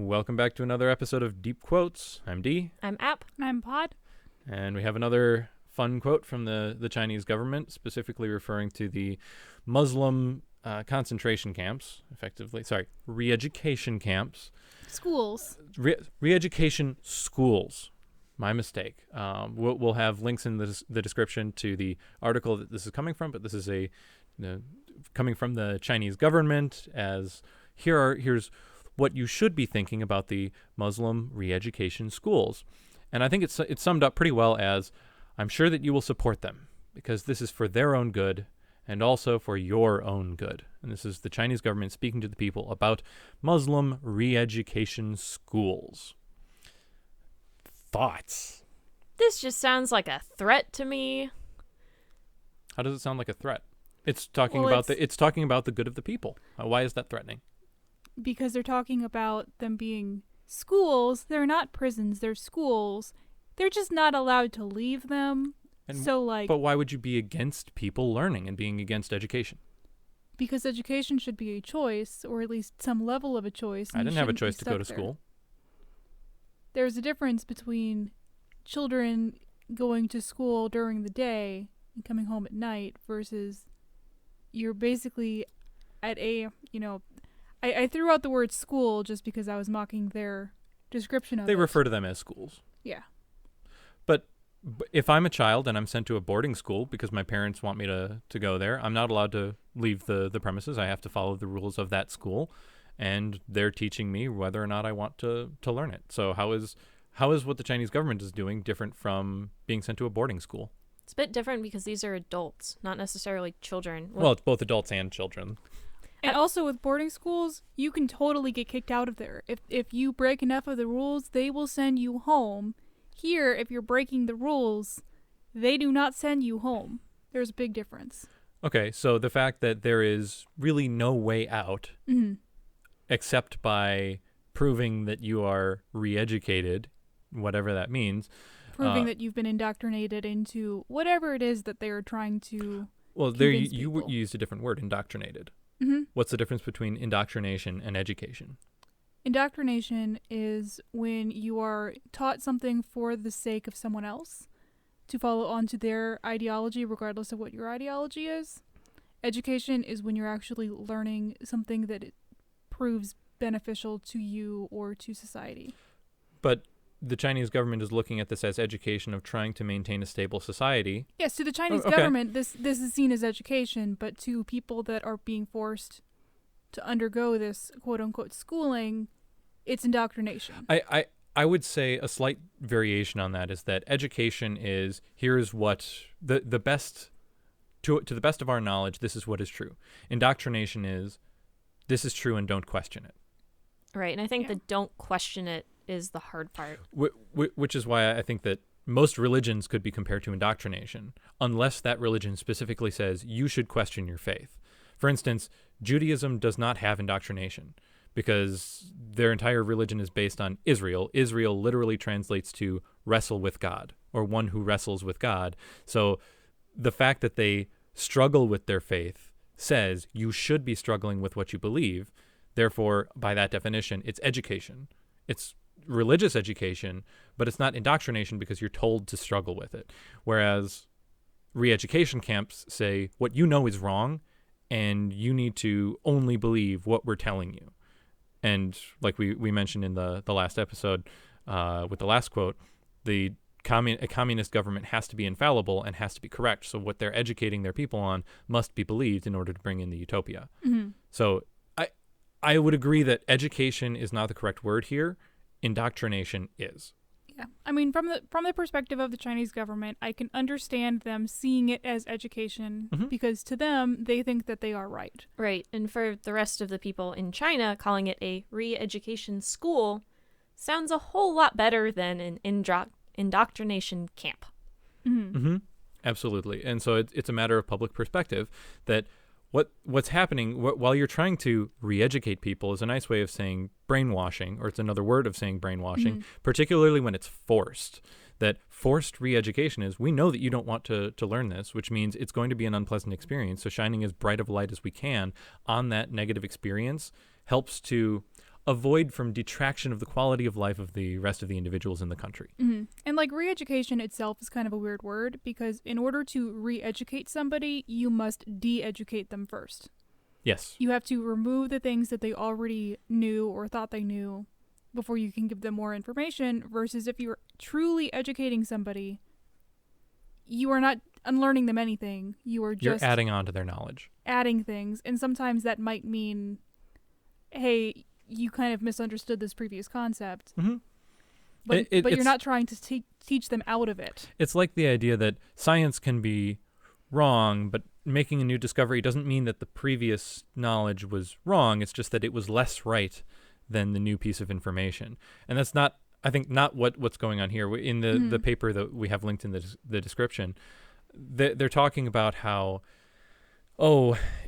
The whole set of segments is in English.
Welcome back to another episode of Deep Quotes. I'm D. I'm App. And I'm Pod. And we have another fun quote from the Chinese government, specifically referring to the Muslim concentration camps, re-education camps. Schools. Re-education schools. My mistake. We'll have links in the description to the article that this is coming from, but this is coming from the Chinese government as here's what you should be thinking about the Muslim re-education schools. And I think it's summed up pretty well as, I'm sure that you will support them because this is for their own good and also for your own good. And this is the Chinese government speaking to the people about Muslim re-education schools. Thoughts? This just sounds like a threat to me. How does it sound like a threat? It's talking about the good of the people. Why is that threatening? Because they're talking about them being schools. They're not prisons. They're schools. They're just not allowed to leave them. But why would you be against people learning and being against education? Because education should be a choice, or at least some level of a choice. I didn't have a choice to go to school. There's a difference between children going to school during the day and coming home at night versus you're basically at a, I threw out the word school just because I was mocking their description of it. They refer to them as schools. Yeah. But if I'm a child and I'm sent to a boarding school because my parents want me to go there, I'm not allowed to leave the premises. I have to follow the rules of that school, and they're teaching me whether or not I want to learn it. So how is what the Chinese government is doing different from being sent to a boarding school? It's a bit different because these are adults, not necessarily children. Well, it's both adults and children. And also with boarding schools, you can totally get kicked out of there. If you break enough of the rules, they will send you home. Here, if you're breaking the rules, they do not send you home. There's a big difference. Okay, so the fact that there is really no way out except by proving that you are re-educated, whatever that means. Proving that you've been indoctrinated into whatever it is that they're trying to you used a different word, indoctrinated. Mm-hmm. What's the difference between indoctrination and education? Indoctrination is when you are taught something for the sake of someone else to follow on to their ideology regardless of what your ideology is. Education is when you're actually learning something that it proves beneficial to you or to society. But the Chinese government is looking at this as education of trying to maintain a stable society. Yes, to the Chinese government, this is seen as education, but to people that are being forced to undergo this quote-unquote schooling, it's indoctrination. I would say a slight variation on that is that education is, here's what, the best, to the best of our knowledge, this is what is true. Indoctrination is, this is true and don't question it. Right, and I think the don't question it is the hard part. Which is why I think that most religions could be compared to indoctrination, unless that religion specifically says you should question your faith. For instance, Judaism does not have indoctrination because their entire religion is based on Israel. Israel literally translates to wrestle with God, or one who wrestles with God. So the fact that they struggle with their faith says you should be struggling with what you believe. Therefore, by that definition, it's education. It's religious education, but it's not indoctrination because you're told to struggle with it. Whereas re-education camps say what you know is wrong and you need to only believe what we're telling you. And like we mentioned in the last episode with the last quote, a communist government has to be infallible and has to be correct. So what they're educating their people on must be believed in order to bring in the utopia. Mm-hmm. So I would agree that education is not the correct word here. Indoctrination is. Yeah. I mean, from the perspective of the Chinese government, I can understand them seeing it as education because to them, they think that they are right. Right. And for the rest of the people in China, calling it a re-education school sounds a whole lot better than an indoctrination camp. Mm-hmm. Mm-hmm. Absolutely. And so it's a matter of public perspective that what's happening while you're trying to re-educate people is a nice way of saying brainwashing, or it's another word of saying brainwashing, particularly when it's forced. That forced re-education is, we know that you don't want to learn this, which means it's going to be an unpleasant experience. So shining as bright of a light as we can on that negative experience helps to avoid from detraction of the quality of life of the rest of the individuals in the country. Mm-hmm. And like re-education itself is kind of a weird word because in order to re-educate somebody, you must de-educate them first. Yes. You have to remove the things that they already knew or thought they knew before you can give them more information, versus if you're truly educating somebody, you are not unlearning them anything. You're adding on to their knowledge. Adding things. And sometimes that might mean, hey, you kind of misunderstood this previous concept. Mm-hmm. But you're not trying to teach them out of it. It's like the idea that science can be wrong, but making a new discovery doesn't mean that the previous knowledge was wrong. It's just that it was less right than the new piece of information. And that's not, I think, not what's going on here. In the paper that we have linked in the description, they're talking about how,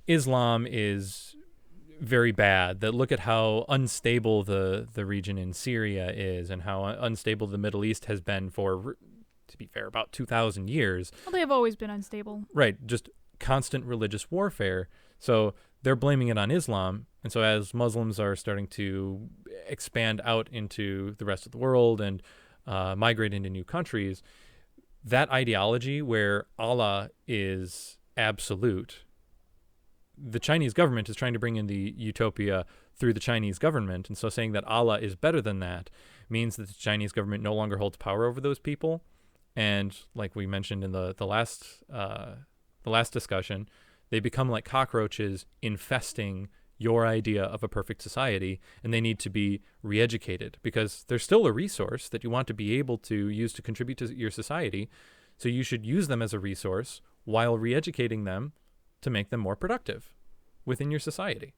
Islam is very bad, that look at how unstable the region in Syria is and how unstable the Middle East has been for, to be fair, about 2,000 years. Well, they have always been unstable. Right, just constant religious warfare. So they're blaming it on Islam. And so as Muslims are starting to expand out into the rest of the world and migrate into new countries, that ideology where Allah is absolute, the Chinese government is trying to bring in the utopia through the Chinese government. And so saying that Allah is better than that means that the Chinese government no longer holds power over those people. And like we mentioned in the last discussion, they become like cockroaches infesting your idea of a perfect society, and they need to be re-educated because they're still a resource that you want to be able to use to contribute to your society. So you should use them as a resource while re-educating them to make them more productive within your society.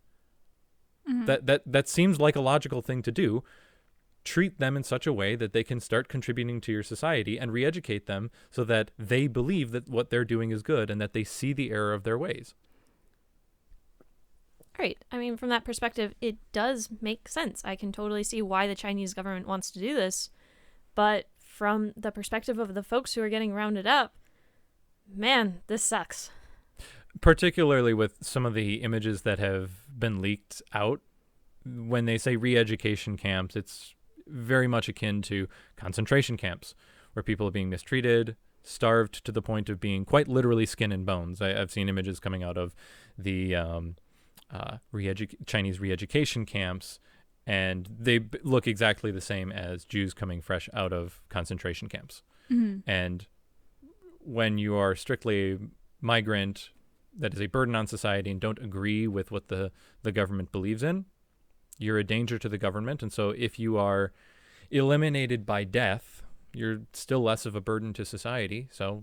Mm-hmm. That seems like a logical thing to do. Treat them in such a way that they can start contributing to your society and re-educate them so that they believe that what they're doing is good and that they see the error of their ways. Right. I mean, from that perspective, it does make sense. I can totally see why the Chinese government wants to do this. But from the perspective of the folks who are getting rounded up, man, this sucks. Particularly with some of the images that have been leaked out. When they say re-education camps, it's very much akin to concentration camps, where people are being mistreated, starved to the point of being quite literally skin and bones. I've seen images coming out of the Chinese re-education camps, and they look exactly the same as Jews coming fresh out of concentration camps. Mm-hmm. And when you are strictly migrant, that is a burden on society and don't agree with what the government believes in, you're a danger to the government. And so if you are eliminated by death, you're still less of a burden to society. So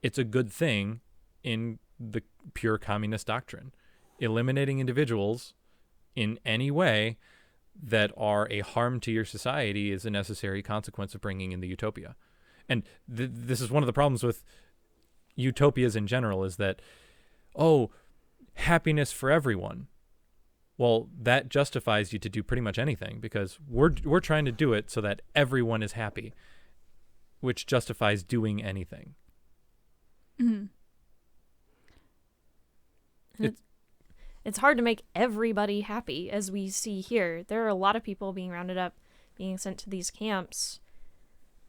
it's a good thing in the pure communist doctrine. Eliminating individuals in any way that are a harm to your society is a necessary consequence of bringing in the utopia. And this is one of the problems with utopias in general, is that, happiness for everyone. Well, that justifies you to do pretty much anything, because we're trying to do it so that everyone is happy, which justifies doing anything. Mm-hmm. It's hard to make everybody happy, as we see here. There are a lot of people being rounded up, being sent to these camps,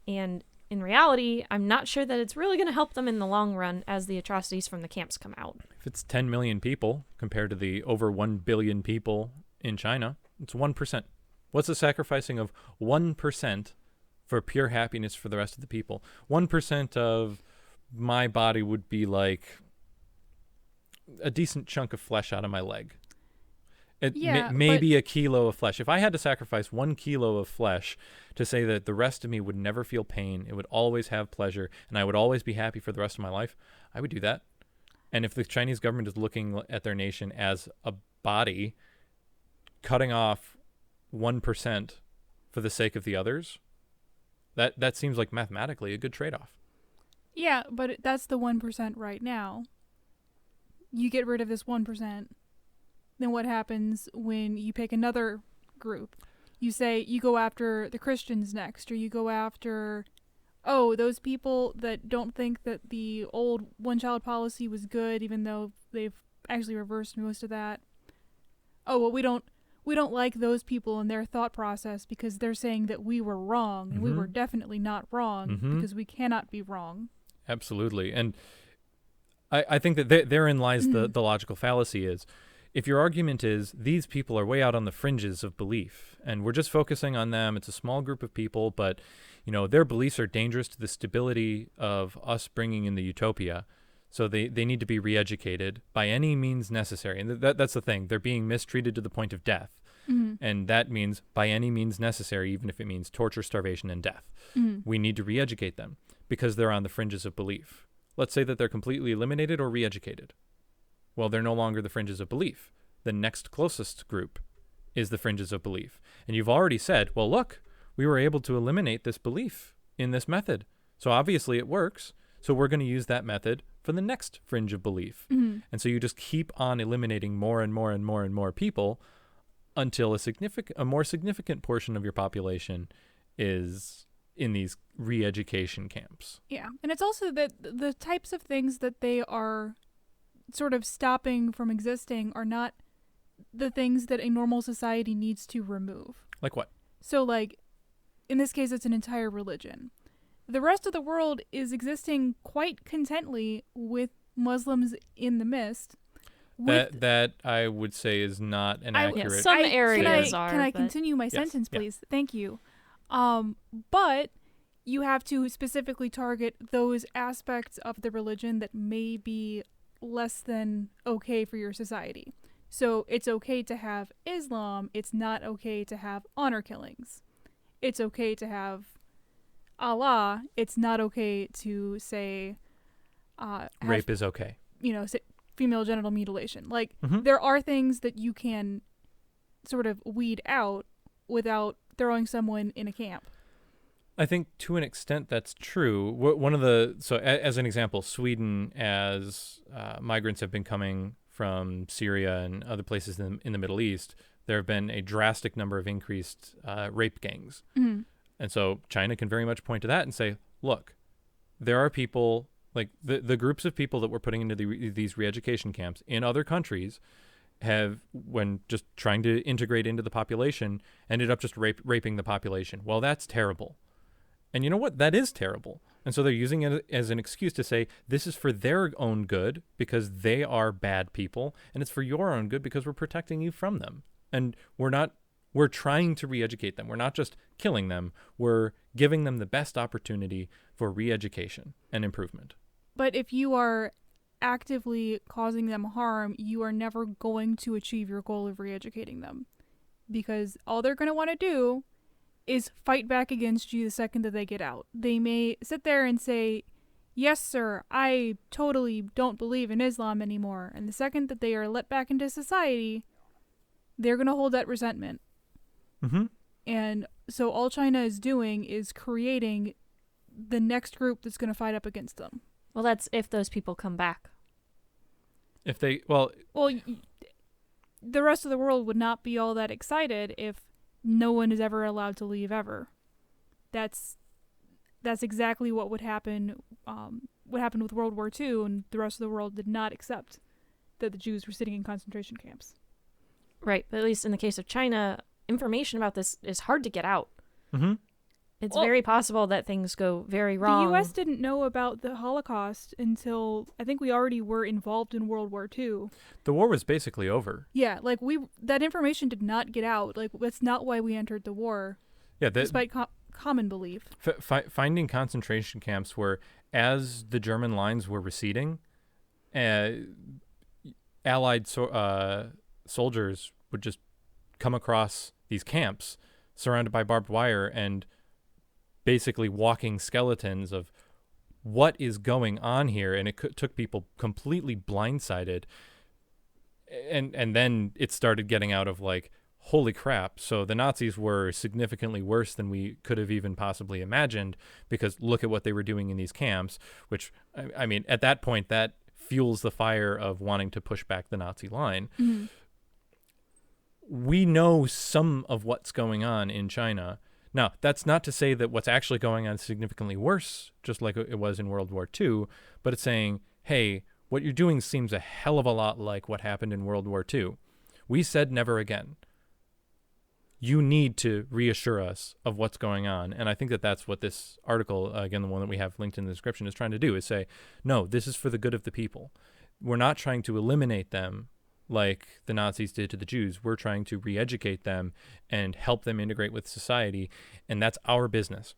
and in reality, I'm not sure that it's really going to help them in the long run as the atrocities from the camps come out. If it's 10 million people compared to the over 1 billion people in China, it's 1%. What's the sacrificing of 1% for pure happiness for the rest of the people? 1% of my body would be like a decent chunk of flesh out of my leg. Maybe a kilo of flesh. If I had to sacrifice 1 kilo of flesh to say that the rest of me would never feel pain, it would always have pleasure, and I would always be happy for the rest of my life, I would do that. And if the Chinese government is looking at their nation as a body, cutting off 1% for the sake of the others, that seems like mathematically a good trade-off. Yeah, but that's the 1% right now. You get rid of this 1%. Then what happens when you pick another group? You say you go after the Christians next, or you go after, those people that don't think that the old one-child policy was good, even though they've actually reversed most of that. We don't we don't like those people and their thought process because they're saying that we were wrong, and we were definitely not wrong because we cannot be wrong. Absolutely. And I think that therein lies the logical fallacy is, if your argument is these people are way out on the fringes of belief and we're just focusing on them, it's a small group of people, but their beliefs are dangerous to the stability of us bringing in the utopia, so they need to be re-educated by any means necessary. And that's the thing. They're being mistreated to the point of death. And that means by any means necessary, even if it means torture, starvation, and death. We need to re-educate them because they're on the fringes of belief. Let's say that they're completely eliminated or re-educated. Well, they're no longer the fringes of belief. The next closest group is the fringes of belief. And you've already said, well, look, we were able to eliminate this belief in this method. So obviously it works. So we're going to use that method for the next fringe of belief. And so you just keep on eliminating more and more and more and more people until a more significant portion of your population is in these re-education camps. Yeah. And it's also that the types of things that they are sort of stopping from existing are not the things that a normal society needs to remove. Like what? So, like, in this case, it's an entire religion. The rest of the world is existing quite contently with Muslims in the midst. That I would say is not an accurate. Some areas are. Can I continue my sentence, please? Yeah. Thank you. But you have to specifically target those aspects of the religion that may be less than okay for your society. So it's okay to have Islam. It's not okay to have honor killings. It's okay to have Allah. It's not okay to say rape is okay. Say female genital mutilation. Like, there are things that you can sort of weed out without throwing someone in a camp. I think to an extent that's true. So as an example, Sweden, as migrants have been coming from Syria and other places in the Middle East, there have been a drastic number of increased rape gangs. And so China can very much point to that and say, look, there are people, like the groups of people that we're putting into these re-education camps in other countries have, when just trying to integrate into the population, ended up just raping the population. Well, that's terrible. And you know what? That is terrible. And so they're using it as an excuse to say, this is for their own good because they are bad people, and it's for your own good because we're protecting you from them. And we're trying to re-educate them. We're not just killing them. We're giving them the best opportunity for re-education and improvement. But if you are actively causing them harm, you are never going to achieve your goal of re-educating them. Because all they're going to want to do is fight back against you the second that they get out. They may sit there and say, yes, sir, I totally don't believe in Islam anymore. And the second that they are let back into society, they're going to hold that resentment. And so all China is doing is creating the next group that's going to fight up against them. Well, that's if those people come back. If they, the rest of the world would not be all that excited if no one is ever allowed to leave ever. That's exactly what would happen. What happened with World War II, and the rest of the world did not accept that the Jews were sitting in concentration camps. Right, but at least in the case of China, information about this is hard to get out. It's very possible that things go very wrong. The U.S. didn't know about the Holocaust until I think we already were involved in World War II. The war was basically over. Yeah, like that information did not get out. Like, that's not why we entered the war. Yeah, despite common belief. Finding concentration camps where, as the German lines were receding, Allied soldiers would just come across these camps surrounded by barbed wire and basically walking skeletons of what is going on here. And it took people completely blindsided. And then it started getting out of like, holy crap. So the Nazis were significantly worse than we could have even possibly imagined, because look at what they were doing in these camps, which, I mean, at that point, that fuels the fire of wanting to push back the Nazi line. We know some of what's going on in China. Now, that's not to say that what's actually going on is significantly worse, just like it was in World War II, but it's saying, hey, what you're doing seems a hell of a lot like what happened in World War II. We said never again. you need to reassure us of what's going on. And I think that that's what this article, again, the one that we have linked in the description, is trying to do, is say, no, this is for the good of the people. We're not trying to eliminate them like the Nazis did to the Jews. We're trying to re-educate them and help them integrate with society. And that's our business.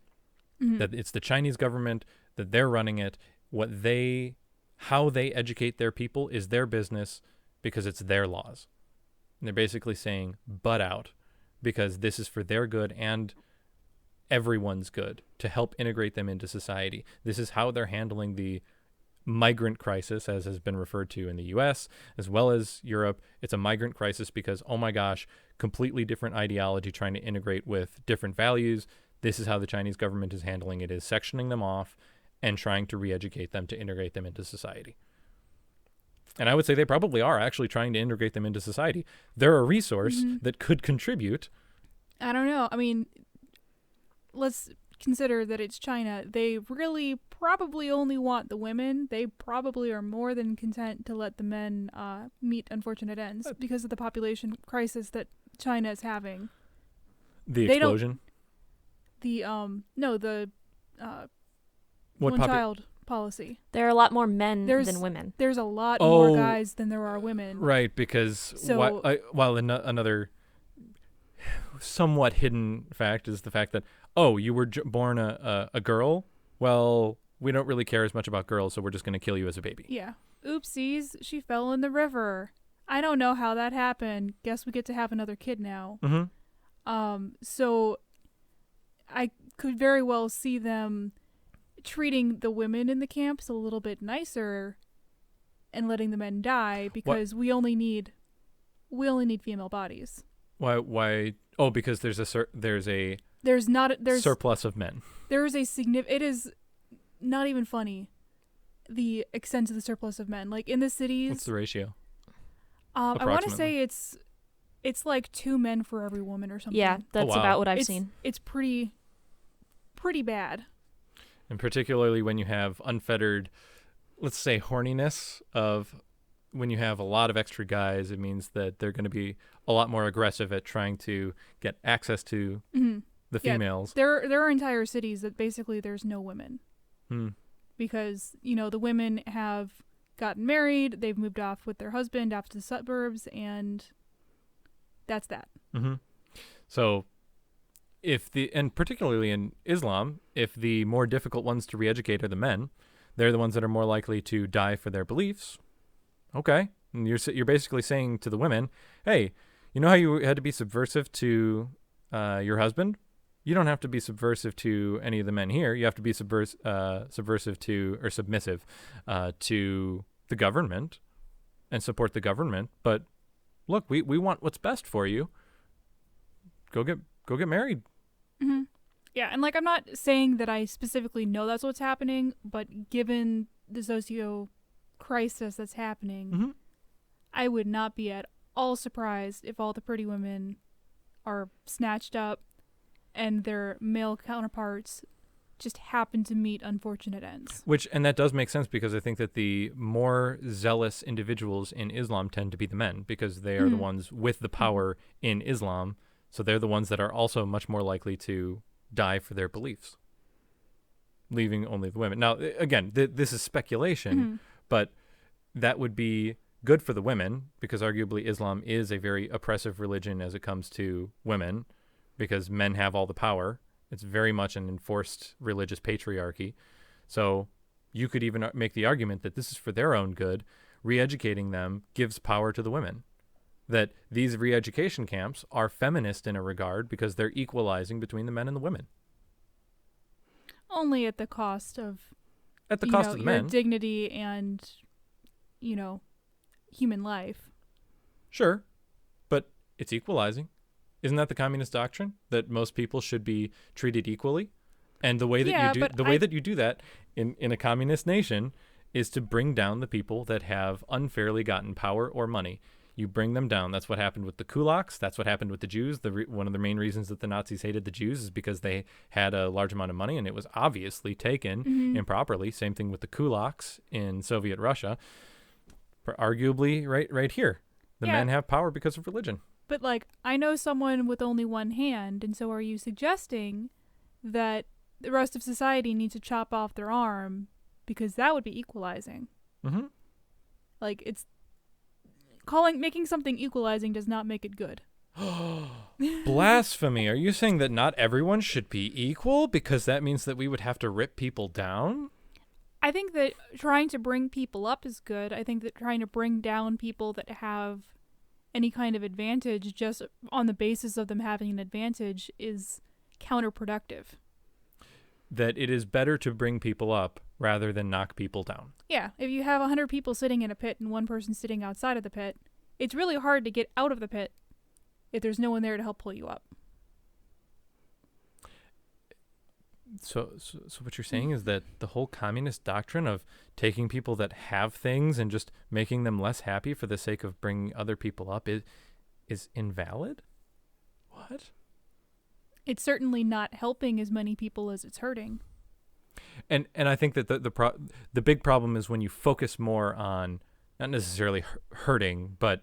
That it's the Chinese government, that they're running it. How they educate their people is their business because it's their laws. And they're basically saying, butt out, because this is for their good and everyone's good to help integrate them into society. This is how they're handling the migrant crisis, as has been referred to in the US as well as Europe. It's a migrant crisis because, oh my gosh, completely different ideology trying to integrate with different values. This is how the Chinese government is handling it, is sectioning them off and trying to re-educate them to integrate them into society. And I would say they probably are actually trying to integrate them into society. They're a resource that could contribute. I don't know. I mean, let's consider that it's China. They really probably only want the women. They probably are more than content to let the men meet unfortunate ends because of the population crisis that China is having. The explosion? The one-child policy. There are a lot more men than women. There's a lot more guys than there are women. Right, because another somewhat hidden fact is the fact that, you were born a girl? Well, we don't really care as much about girls, so we're just going to kill you as a baby. Yeah. Oopsies, she fell in the river. I don't know how that happened. Guess we get to have another kid now. So I could very well see them treating the women in the camps a little bit nicer and letting the men die because we only need female bodies. Why? Oh, because there's a surplus of men. There is a it is not even funny, the extent of the surplus of men. Like in the cities. What's the ratio? I want to say it's like 2 men for every woman or something. Yeah, that's about what I've seen. It's pretty bad. And particularly when you have unfettered, let's say, horniness of when you have a lot of extra guys, it means that they're going to be a lot more aggressive at trying to get access to the females. There are entire cities that basically there's no women. Because, the women have gotten married, they've moved off with their husband off to the suburbs, and that's that. So and particularly in Islam, if the more difficult ones to re-educate are the men, they're the ones that are more likely to die for their beliefs. Okay. And you're basically saying to the women, hey, you know how you had to be subversive to your husband? You don't have to be subversive to any of the men here. You have to be subversive to, or submissive to the government and support the government. But look, we want what's best for you. Go get married. Yeah, and I'm not saying that I specifically know that's what's happening, but given the socio-crisis that's happening, I would not be at all surprised if all the pretty women are snatched up and their male counterparts just happen to meet unfortunate ends. And that does make sense because I think that the more zealous individuals in Islam tend to be the men because they are the ones with the power in Islam. So they're the ones that are also much more likely to die for their beliefs, leaving only the women. Now, again, this is speculation, but that would be good for the women because arguably Islam is a very oppressive religion as it comes to women because men have all the power. It's very much an enforced religious patriarchy. So you could even make the argument that this is for their own good. Re-educating them gives power to the women. That these re-education camps are feminist in a regard because they're equalizing between the men and the women. Only at the cost of of the men. Dignity and, human life. Sure, but it's equalizing. Isn't that the communist doctrine that most people should be treated equally? And the way that you do that in a communist nation is to bring down the people that have unfairly gotten power or money. You bring them down. That's what happened with the kulaks. That's what happened with the Jews. One of the main reasons that the Nazis hated the Jews is because they had a large amount of money and it was obviously taken improperly. Same thing with the kulaks in Soviet Russia. Arguably, right here, the men have power because of religion. But, like, I know someone with only one hand, and so are you suggesting that the rest of society needs to chop off their arm because that would be equalizing? Mm-hmm. Like, it's making something equalizing does not make it good. Blasphemy. Are you saying that not everyone should be equal because that means that we would have to rip people down? I think that trying to bring people up is good. I think that trying to bring down people that have any kind of advantage just on the basis of them having an advantage is counterproductive. That it is better to bring people up rather than knock people down. Yeah, if you have 100 people sitting in a pit and one person sitting outside of the pit, it's really hard to get out of the pit if there's no one there to help pull you up. So what you're saying is that the whole communist doctrine of taking people that have things and just making them less happy for the sake of bringing other people up is invalid? What? It's certainly not helping as many people as it's hurting. And I think that the big problem is when you focus more on not necessarily hurting, but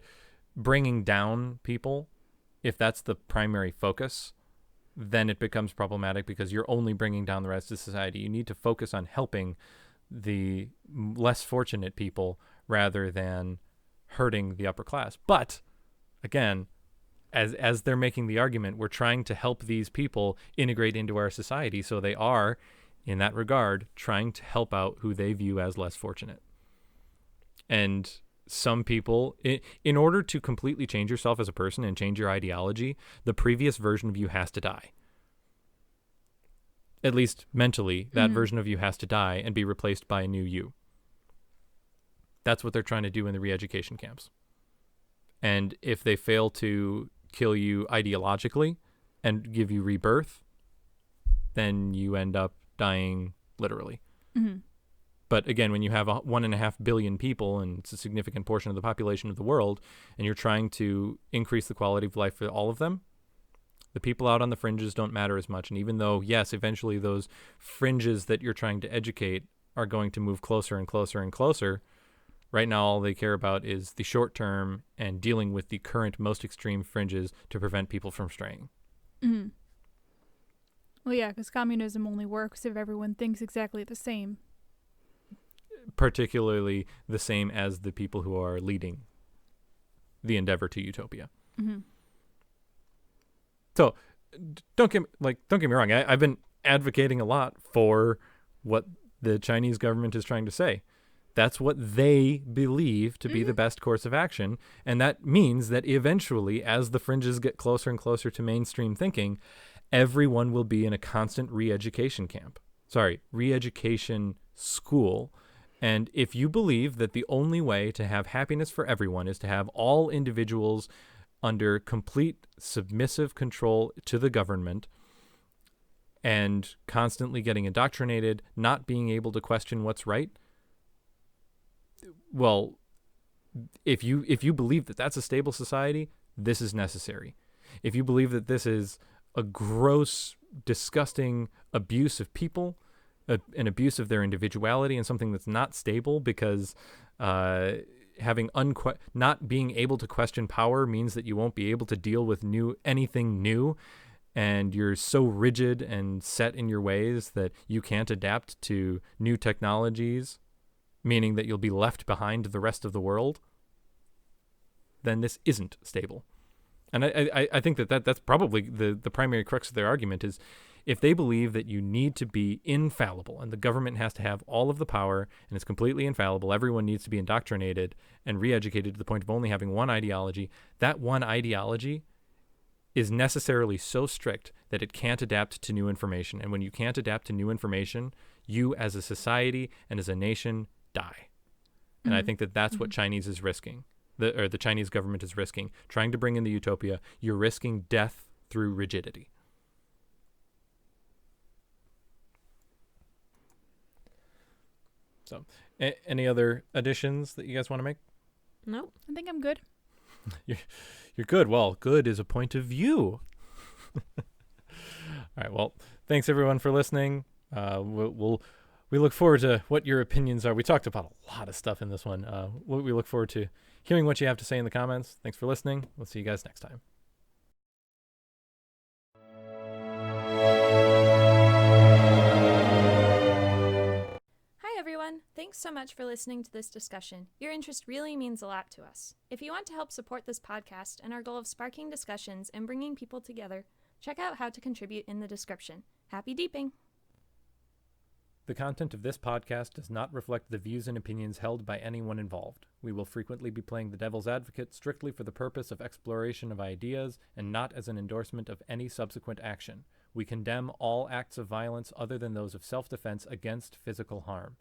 bringing down people. If that's the primary focus, then it becomes problematic because you're only bringing down the rest of society. You need to focus on helping the less fortunate people rather than hurting the upper class. But again, as they're making the argument, we're trying to help these people integrate into our society, so they are, in that regard, trying to help out who they view as less fortunate. And some people, in order to completely change yourself as a person and change your ideology, the previous version of you has to die. At least mentally, that version of you has to die and be replaced by a new you. That's what they're trying to do in the re-education camps. And if they fail to kill you ideologically and give you rebirth, then you end up dying literally. Mm-hmm. But again, when you have 1.5 billion people, and it's a significant portion of the population of the world, and you're trying to increase the quality of life for all of them, the people out on the fringes don't matter as much. And even though, yes, eventually those fringes that you're trying to educate are going to move closer and closer and closer, right now all they care about is the short term and dealing with the current most extreme fringes to prevent people from straying. Mm-hmm. Well, yeah, because communism only works if everyone thinks exactly the same. Particularly the same as the people who are leading the endeavor to utopia. Mm-hmm. So don't get me wrong. I've been advocating a lot for what the Chinese government is trying to say. That's what they believe to be the best course of action. And that means that eventually, as the fringes get closer and closer to mainstream thinking, everyone will be in a constant re-education school. And if you believe that the only way to have happiness for everyone is to have all individuals under complete submissive control to the government and constantly getting indoctrinated, not being able to question what's right, well, if you believe that that's a stable society, this is necessary. If you believe that this is a gross, disgusting abuse of people, an abuse of their individuality, and something that's not stable because having not being able to question power means that you won't be able to deal with anything new, and you're so rigid and set in your ways that you can't adapt to new technologies, meaning that you'll be left behind the rest of the world, then this isn't stable. And I think that's probably the primary crux of their argument is, if they believe that you need to be infallible and the government has to have all of the power and it's completely infallible, everyone needs to be indoctrinated and re-educated to the point of only having one ideology, that one ideology is necessarily so strict that it can't adapt to new information. And when you can't adapt to new information, you as a society and as a nation die. And I think that that's what Chinese is risking, the Chinese government is risking. Trying to bring in the utopia, you're risking death through rigidity. So, any other additions that you guys want to make? Nope. I think I'm good. You're good. Well, good is a point of view. All right. Well, thanks everyone for listening. We look forward to what your opinions are. We talked about a lot of stuff in this one. We look forward to hearing what you have to say in the comments. Thanks for listening. We'll see you guys next time. everyone. Thanks so much for listening to this discussion. Your interest really means a lot to us. If you want to help support this podcast and our goal of sparking discussions and bringing people together, check out how to contribute in the description. Happy deeping! The content of this podcast does not reflect the views and opinions held by anyone involved. We will frequently be playing the devil's advocate strictly for the purpose of exploration of ideas and not as an endorsement of any subsequent action. We condemn all acts of violence other than those of self-defense against physical harm.